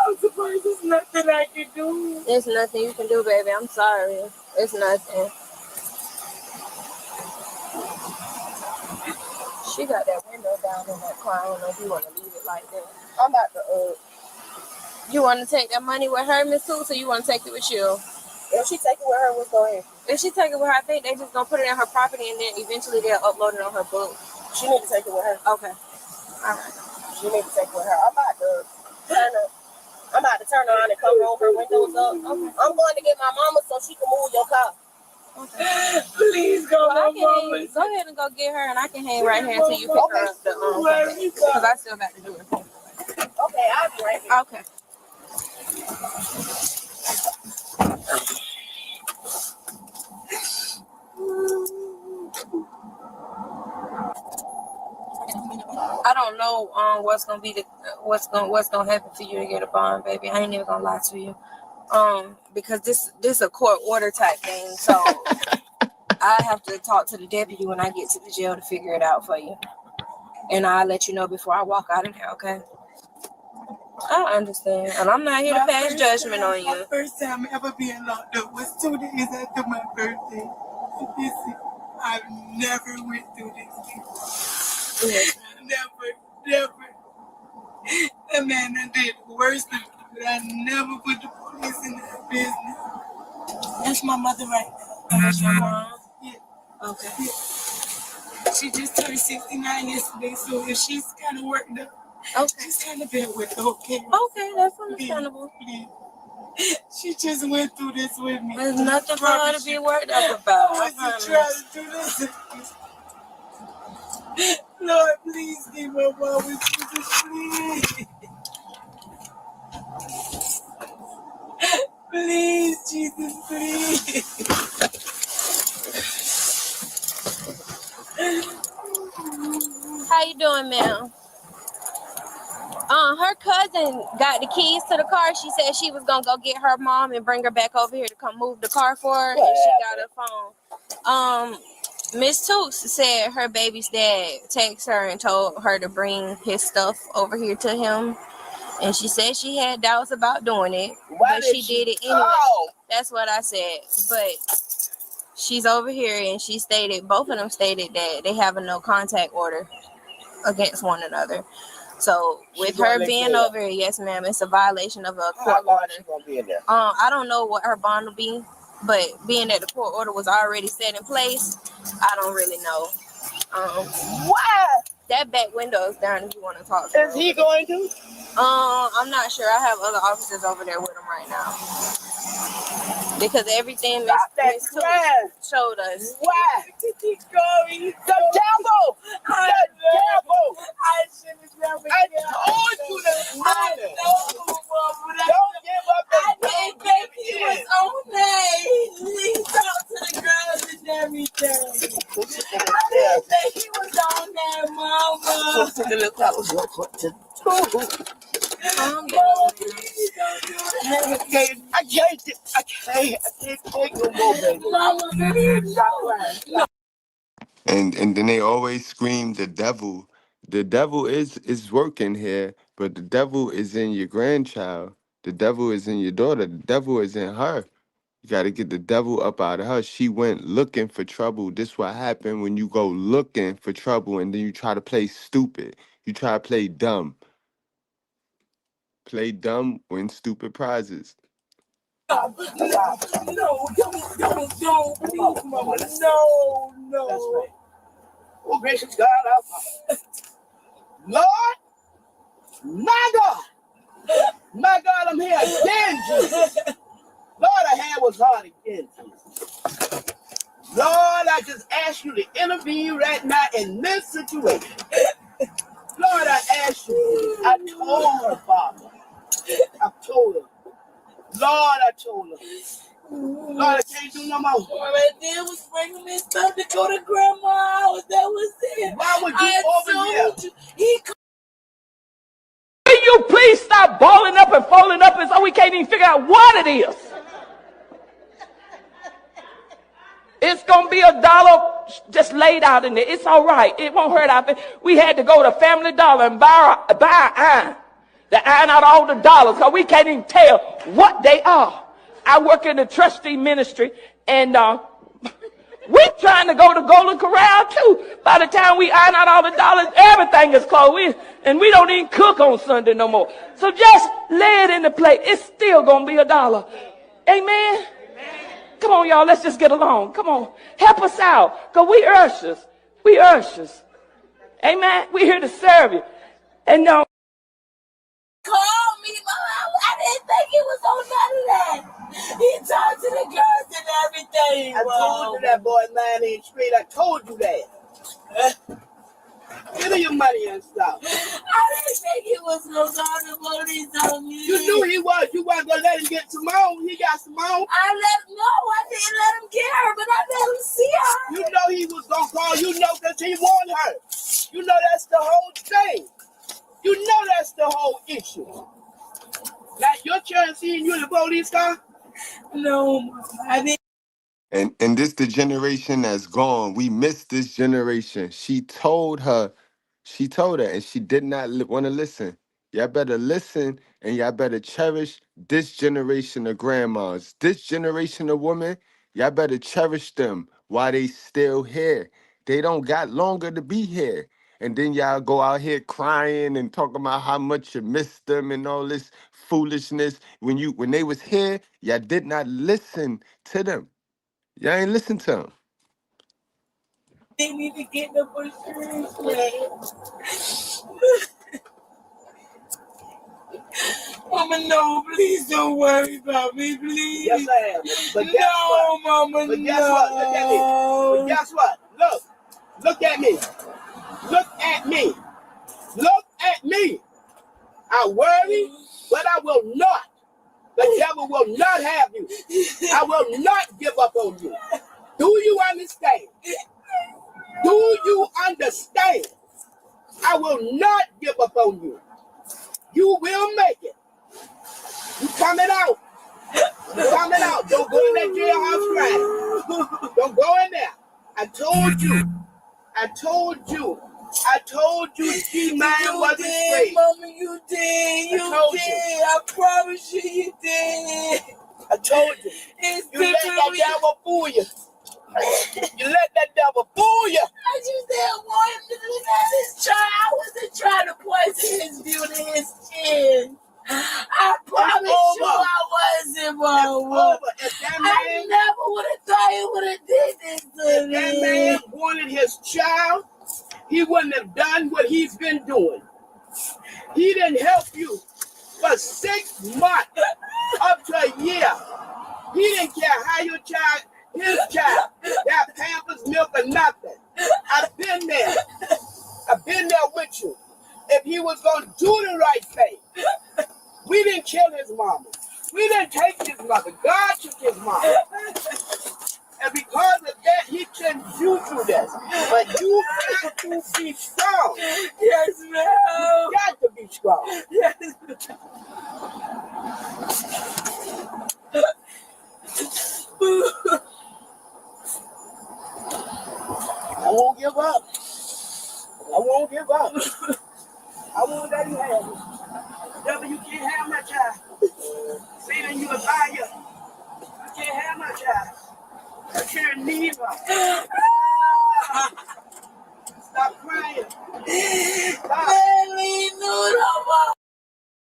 I'm surprised there's nothing I can do. There's nothing you can do, baby. I'm sorry. It's nothing. She got that window down in that car. I don't know if you want to leave it like that. I'm about to, You want to take that money with her, Miss Sue, so you want to take it with you? If she take it with her, what's going on? If she take it with her, I think they just gonna put it in her property and then eventually they'll upload it on her book. She need to take it with her. Okay. All right. She need to take it with her. I'm about to turn around and come roll her windows up. Okay. I'm going to get my mama so she can move your car. Okay. Please go, well, go ahead and go get her, and I can hang right here until you pick her up because I still got to do it. Okay, I'll be right here. Okay. I don't know what's gonna happen for you to get a bond, baby. I ain't even gonna lie to you. Because this a court order type thing, so I have to talk to the deputy when I get to the jail to figure it out for you. And I'll let you know before I walk out of there, okay? I understand. And I'm not here to pass judgment on you. My first time ever being locked up was 2 days after my birthday. I've never went through this. Yes. Never. That man done did worse than me, but I never put the police in that business. That's my mother right now. That's your mom? Yeah. Okay. Yeah. She just turned 69 yesterday, so if she's kind of worked up, just kind of bear with her, okay? Okay, that's understandable. Please. She just went through this with me. There's nothing for her to be worked up about. I wasn't trying to do this. Lord, please give my mom with Jesus, please. Please, Jesus, please. How you doing, ma'am? Her cousin got the keys to the car. She said she was gonna go get her mom and bring her back over here to come move the car for her. And she got her phone. Miss Toots said her baby's dad texted her and told her to bring his stuff over here to him. And she said she had doubts about doing it, but she did it anyway. That's what I said. But she's over here, and both of them stated that they have a no contact order against one another. So with her being over here, yes, ma'am, it's a violation of a court order. I don't know what her bond will be, but being that the court order was already set in place, I don't really know. Why? That back window is down if you want to talk to her. Is he going to? I'm not sure. I have other officers over there with him right now. Because everything Miss showed us. Why? Keep going. The devil! The devil! I told you to I know, don't give up. I didn't think he was on there. He talked to the girls and everything. I didn't think he was on there, Mama. To the little I was going to I can't take no more, baby. Mama, And then they always scream the devil. the devil is working here, but the devil is in your grandchild. The devil is in your daughter. The devil is in her. You got to get the devil up out of her. She went looking for trouble. This what happened when you go looking for trouble and then you try to play stupid. You try to play dumb. Play dumb, win stupid prizes. No, please, mama, no. That's right. Oh, gracious God, our Father. Lord, my God, I'm here again, Jesus. Lord, I had was hard again, Jesus. Lord, I just ask you to intervene right now in this situation. Lord, I ask you. I told her, Father. I told her. Lord, I told her. Lord, I can't do no more. All I did was bring me stuff to go to grandma's house. That was it. Why would you over here? Will you please stop balling up and folding up and so we can't even figure out what it is? It's going to be $1 just laid out in there. It's all right. It won't hurt our feelings. We had to go to Family Dollar and buy an iron. To iron out all the dollars because we can't even tell what they are. I work in the trustee ministry and we're trying to go to Golden Corral too. By the time we iron out all the dollars, everything is closed. And we don't even cook on Sunday no more. So just lay it in the plate. It's still going to be $1. Amen? Come on, y'all. Let's just get along. Come on. Help us out. Because we ushers. We ushers. Amen? We're here to serve you. And no. Call me, Mom. I didn't think it was on none of that. He talked to the girls and everything. I told you that boy 9 ain't straight. I told you that. Give me your money and stuff. I didn't think he was no God of these on me. You knew he was. You weren't gonna let him get Simone. He got Simone. I didn't let him get her, but I let him see her. You know he was gonna call. You know because he wanted her. You know that's the whole thing. You know that's the whole issue. Now your children seeing you in the police car? No, I didn't. And this the generation that's gone. We missed this generation. She told her, and she did not want to listen. Y'all better listen and y'all better cherish this generation of grandmas. This generation of women, y'all better cherish them while they still here. They don't got longer to be here. And then y'all go out here crying and talking about how much you missed them and all this foolishness. When they was here, y'all did not listen to them. Y'all ain't listen to him. They need to get the insurance plan. Mama, no, please don't worry about me, please. Yes, I am. But guess what? Mama, but guess what? Look at me. But guess what? Look at me. Look at me. Look at me. I worry, but I will not. The devil will not have you. I will not give up on you. Do you understand? Do you understand? I will not give up on you. You will make it. You coming out. You coming out. Don't go in that jailhouse crying. Don't go in there. I told you she mine wasn't straight. Mama, you did. You did. I promise you did. I told you. You let that devil fool you. You let that devil fool you. I just didn't want him to look at his child. I wasn't trying to poison his beauty, his chin. I promise you I wasn't, Mama. I never would have thought he would have did this to me. If that man wanted his child, he wouldn't have done what he's been doing. He didn't help you for 6 months, up to a year. He didn't care how your child, his child, got Pampers, milk, or nothing. I've been there. I've been there with you. If he was going to do the right thing. We didn't kill his mama. We didn't take his mother. God took his mama. And because of that, he sent you through this. But you got to be strong. Yes, ma'am. You got to be strong. Yes, I won't give up. I won't give up. I won't let you have it. Devil, you can't have my child. Satan, you a liar. You can't have my child. I can't leave her. Stop crying. Stop.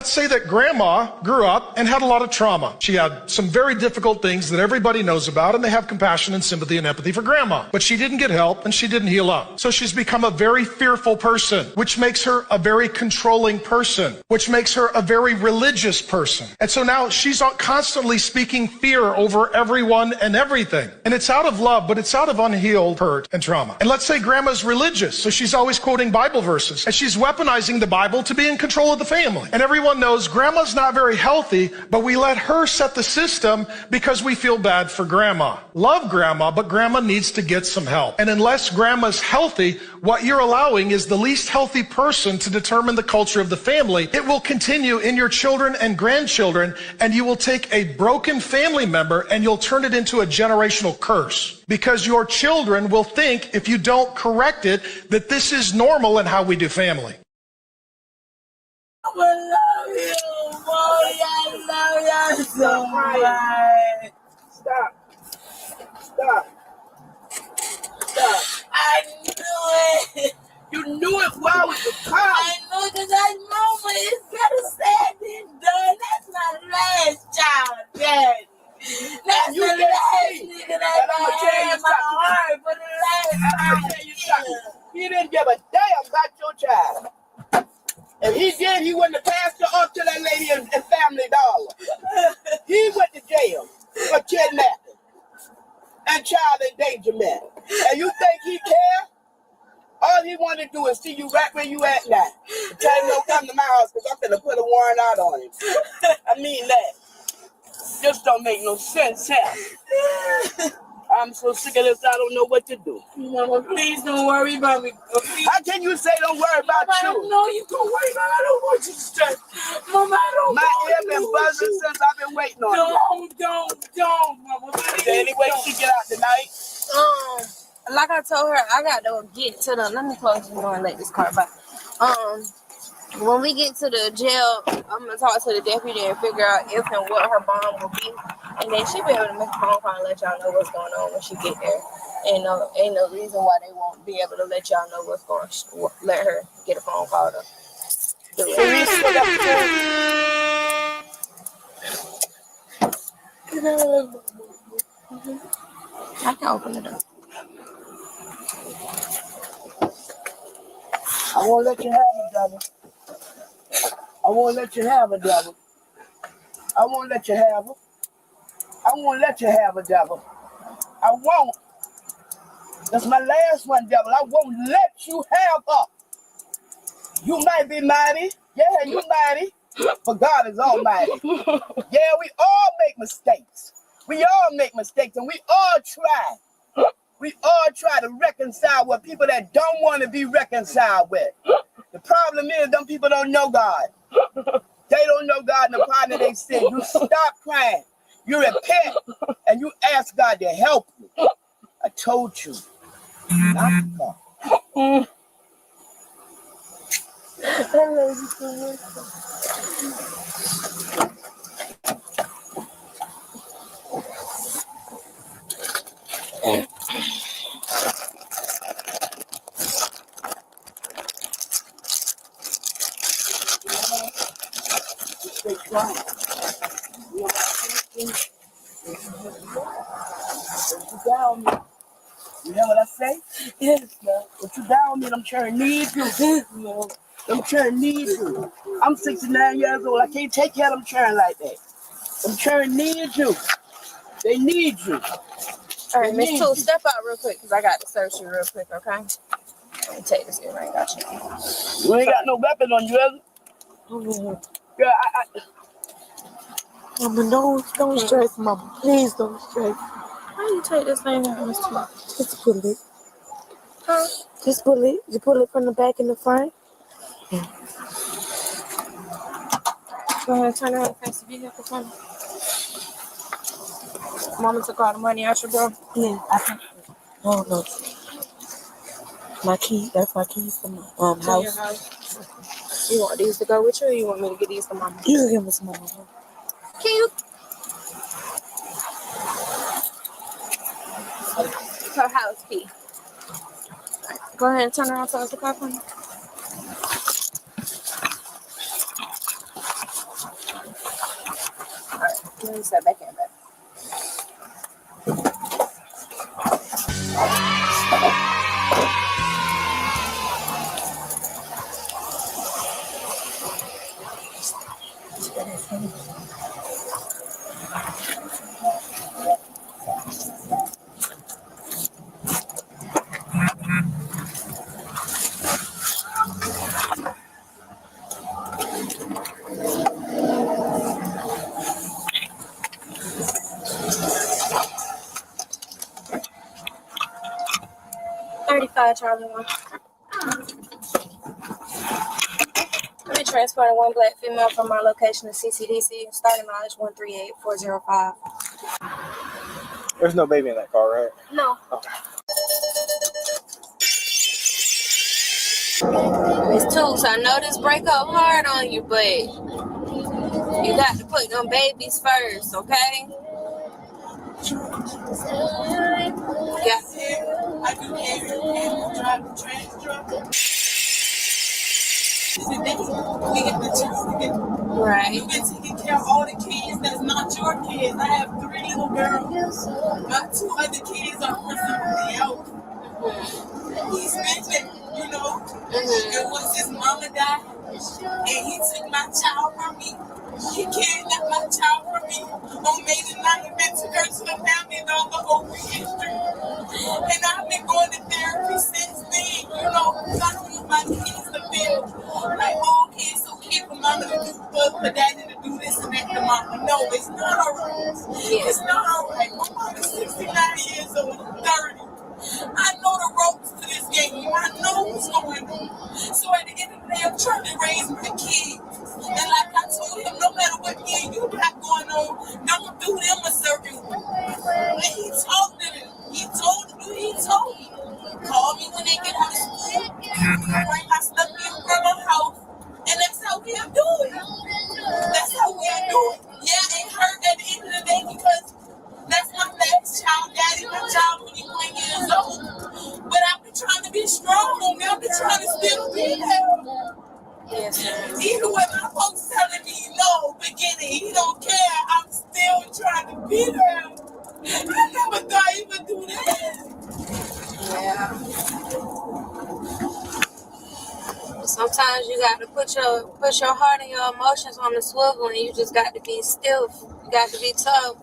Let's say that grandma grew up and had a lot of trauma. She had some very difficult things that everybody knows about, and they have compassion and sympathy and empathy for grandma. But she didn't get help and she didn't heal up. So she's become a very fearful person, which makes her a very controlling person, which makes her a very religious person. And so now she's constantly speaking fear over everyone and everything. And it's out of love, but it's out of unhealed hurt and trauma. And let's say grandma's religious, so she's always quoting Bible verses, and she's weaponizing the Bible to be in control of the family. And everyone knows grandma's not very healthy, but we let her set the system because we feel bad for grandma. Love grandma, but grandma needs to get some help. And unless grandma's healthy, what you're allowing is the least healthy person to determine the culture of the family. It will continue in your children and grandchildren, and you will take a broken family member and you'll turn it into a generational curse. Because your children will think, if you don't correct it, that this is normal in how we do family. I love you, boy. I love you so much. Stop. I knew it. You knew it while we were calm. I knew it because that moment is better said than done. That's my last child, Daddy. That's the last nigga that I had in my heart for the last time. He didn't give a damn about your child. If he did, he wouldn't have passed her off to that lady in Family Dollar. He went to jail for kidnapping and child endangerment. And you think he care? All he wanted to do is see you right where you at now. Tell him don't come to my house because I'm going to put a warrant out on him. I mean that. Just don't make no sense, huh? I'm so sick of this, I don't know what to do. Mama, please don't worry about me. How can you say don't worry about Mama, you? I don't know you can worry about I don't want you to stress. Mama, I don't My ear been buzzing since I've been waiting on you. Don't, Mama. Is there any way she get out tonight? Like I told her, I got to get to the, let me close the door and let this car by. When we get to the jail, I'm going to talk to the deputy and figure out if and what her bond will be. And then she'll be able to make a phone call and let y'all know what's going on when she get there. And ain't no reason why they won't be able to let y'all know what's going on. Let her get a phone call to do it. I can open the door. I won't let you have it, devil. I won't let you have it, devil. I won't let you have it. I won't let you have it, devil. I won't. That's my last one, devil. I won't let you have her. You might be mighty. Yeah, you mighty. But God is almighty. Yeah, we all make mistakes. We all make mistakes, and we all try. We all try to reconcile with people that don't want to be reconciled with. The problem is them people don't know God. They don't know God in the pardon of their sin. You stop crying. You repent and you ask God to help you. I told you. Not to come. I love you so much. Stay strong. Don't you down me. You hear what I say? Yes, man. Don't you down me. Them children need you. Yes, man. Them children need you. I'm 69 years old. I can't take care of them children like that. Them children need you. They need you. All right, Miss Two, step out real quick because I got to search you real quick, okay? Let me take this earring. Got you. You ain't got no weapon on you, is it? Yeah, Mama, don't stress, Mama. Please don't stress. How you take this thing out, Miss Two? Just pull it. Huh? Just pull it. You pull it from the back and the front. Go ahead and turn around and face the vehicle for me. Mama took all the money out your bro. Yeah, I think. Oh, no. My key. That's my keys to my house. house. You want these to go with you, or you want me to get these to mama? You can give me some more. Can you? Her house key. Go ahead and turn around so I can car for me. Let me step back in, back. Charlie 1. We transporting one black female from our location to CCDC. Starting mileage 138405. There's no baby in that car, right? No. Okay. It's two, so I know this break up hard on you, but you got to put them babies first, okay? Yeah. Right. You've been taking care of all the kids that's not your kids. I have 3 little girls. My 2 other kids are for somebody else. He's been there, you know. And once his mama died, and he took my child from me, he kidnapped my child from me on May the 9th and took her to the family and all the whole history. And I've been going to therapy since then, you know, because I don't want my kids to feel like, oh, okay, it's okay for mama to do for daddy to do this and that to mama. No, it's not all right. Yeah. It's not all right. My mama's 69 years old, 30. I know the ropes to this game. I know what's going on. So at the end of the day, I'm trying to raise my kids. And like I told him, no matter what me and you got going on, don't do them a certain way. And he talked to them. He told me. Call me when they get out of school. Bring my stuff in from my house. And that's how we are doing. That's how we are doing. Yeah, it hurt at the end of the day because that's my last child, daddy, my child when he was 1 years old. But I've been trying to be strong on me. I've been trying to still be there. Yes, sir. Even when my folks telling me no, beginning, he don't care. I'm still trying to be there. I never thought he would do that. Yeah. Sometimes you got to put your heart and your emotions on the swivel, and you just got to be still. You got to be tough,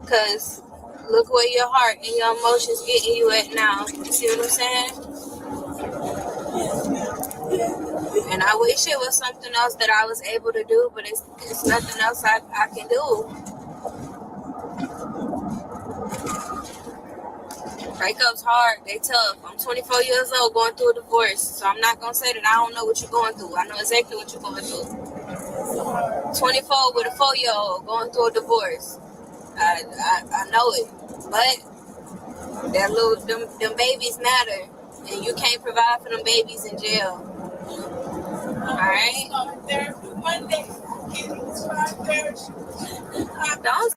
cause look where your heart and your emotions getting you at now. You see what I'm saying? And I wish it was something else that I was able to do, but it's nothing else I can do. Breakups hard, they tough. I'm 24 years old going through a divorce, so I'm not gonna say that I don't know what you're going through. I know exactly what you're going through. 24 with a 4-year-old going through a divorce. I know it, but them babies matter, and you can't provide for them babies in jail. All right. Don't.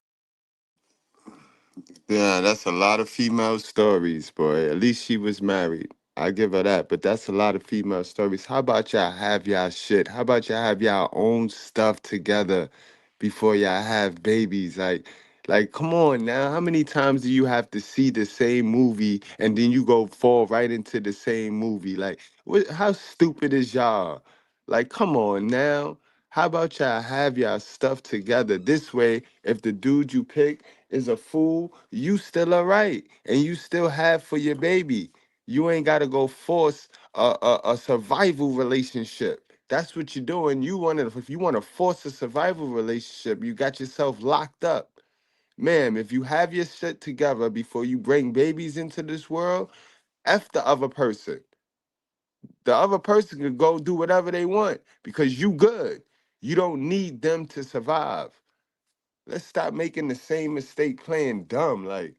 Yeah, that's a lot of female stories, boy. At least she was married. I give her that, but that's a lot of female stories. How about y'all have y'all shit? How about y'all have y'all own stuff together before y'all have babies? Like, come on now. How many times do you have to see the same movie and then you go fall right into the same movie? Like, how stupid is y'all? Like, come on now. How about y'all have y'all stuff together? This way, if the dude you pick is a fool, you still all right, and you still have for your baby. You ain't gotta go force a survival relationship. That's what you're doing. If you want to force a survival relationship, you got yourself locked up. Ma'am, if you have your shit together before you bring babies into this world, F the other person. The other person can go do whatever they want because you good. You don't need them to survive. Let's stop making the same mistake playing dumb. Like,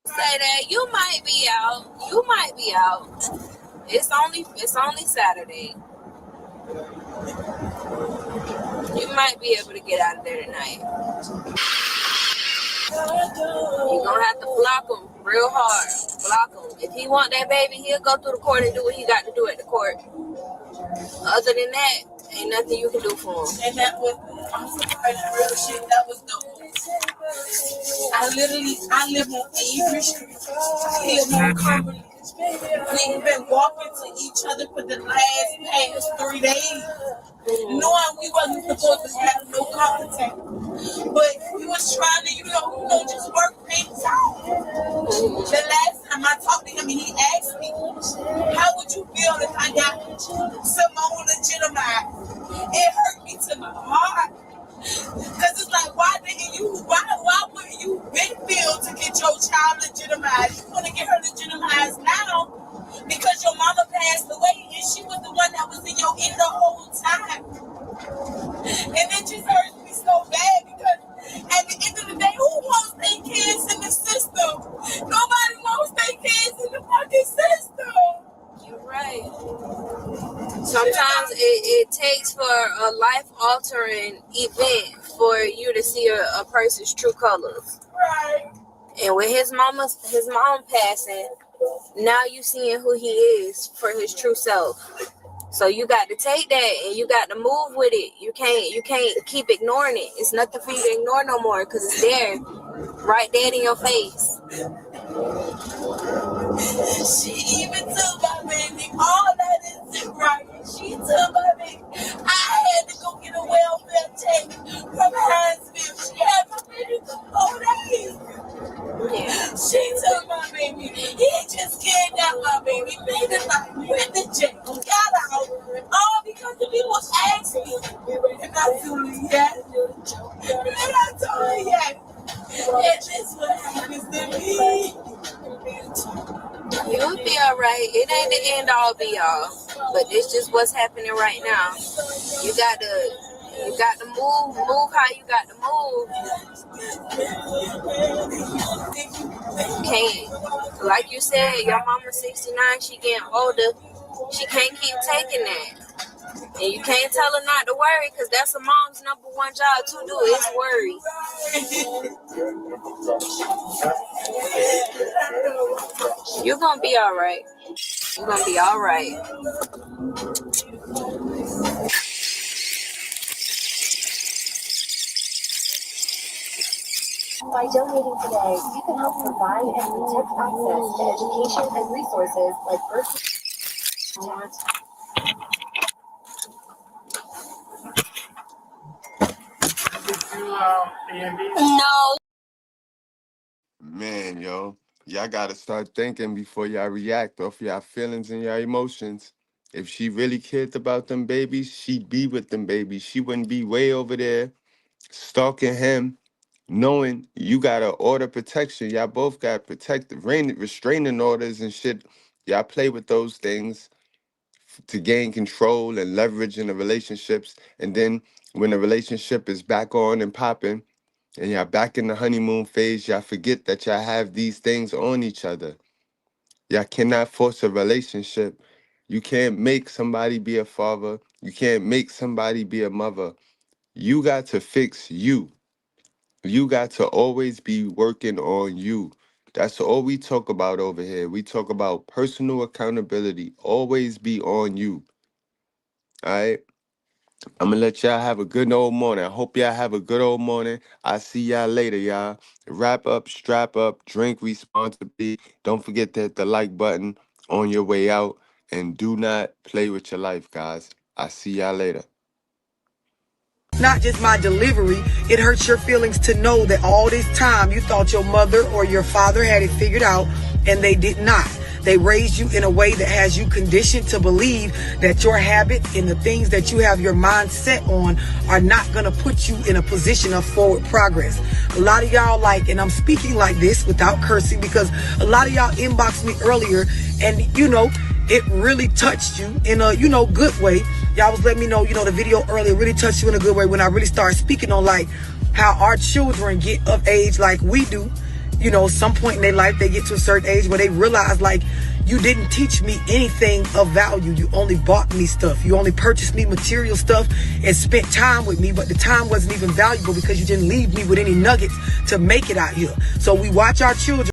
Say that you might be out. You might be out. It's only Saturday. You might be able to get out of there tonight. You're gonna have to block him real hard. Block him. If he want that baby, he'll go through the court and do what he got to do at the court. Other than that, ain't nothing you can do for him. And that was, I'm sorry, that real shit, that was the I live on Avery Street. I live on Cumberland. We've been walking to each other for the past 3 days, knowing we wasn't supposed to have no contact. But we was trying to, just work things out. The last time I talked to him, he asked me, how would you feel if I got Simone legitimized? It hurt me to my heart. Because it's like, why wouldn't you been feel to get your child legitimized? You want to get her legitimized now because your mama passed away and she was the one that was in your ear the whole time. And it just hurts me so bad because at the end of the day, who wants their kids in the system? Nobody wants their kids in the fucking system. You're right. Sometimes it takes for a life-altering event for you to see a person's true colors. Right. And with his mom passing, now you seeing who he is for his true self. So you got to take that and you got to move with it. You can't keep ignoring it. It's nothing for you to ignore no more because it's there, right there in your face. She even took my baby. All that isn't right. She took my baby. I had to go get a welfare check from Hinesville. She had my baby for 4 days. Yeah. She took my baby. He just kidnapped my baby. Made it like went to jail. Got out. All because the people asked me. And I told her yes. And I told her yes. And this what happens to me. You'll be alright. It ain't the end all be all. But it's just what's happening right now. You got to move how you got to move. Can't. Like you said, your mama's 69, she getting older. She can't keep taking that. And you can't tell her not to worry because that's a mom's number one job to do is worry. You're going to be all right. You're going to be all right. By donating today, you can help provide and protect access to education and resources like birth. No. Man, yo, y'all gotta start thinking before y'all react off y'all feelings and y'all emotions. If she really cared about them babies, she'd be with them babies. She wouldn't be way over there stalking him, knowing you gotta order protection. Y'all both got restraining orders and shit. Y'all play with those things to gain control and leverage in the relationships. And then when the relationship is back on and popping, and y'all back in the honeymoon phase, y'all forget that y'all have these things on each other. Y'all cannot force a relationship. You can't make somebody be a father. You can't make somebody be a mother. You got to fix you. You got to always be working on you. That's all we talk about over here. We talk about personal accountability. Always be on you. All right? I'm going to let y'all have a good old morning. I hope y'all have a good old morning. I'll see y'all later, y'all. Wrap up, strap up, drink responsibly. Don't forget to hit the like button on your way out. And do not play with your life, guys. I'll see y'all later. Not just my delivery, it hurts your feelings to know that all this time you thought your mother or your father had it figured out and they did not. They raised you in a way that has you conditioned to believe that your habits and the things that you have your mind set on are not going to put you in a position of forward progress. A lot of y'all and I'm speaking like this without cursing because a lot of y'all inboxed me earlier and, it really touched you in a, good way. Y'all was letting me know, the video earlier really touched you in a good way when I really started speaking on how our children get of age like we do. you know, some point in their life, they get to a certain age where they realize, like, you didn't teach me anything of value. You only bought me stuff. You only purchased me material stuff and spent time with me, but the time wasn't even valuable because you didn't leave me with any nuggets to make it out here. So we watch our children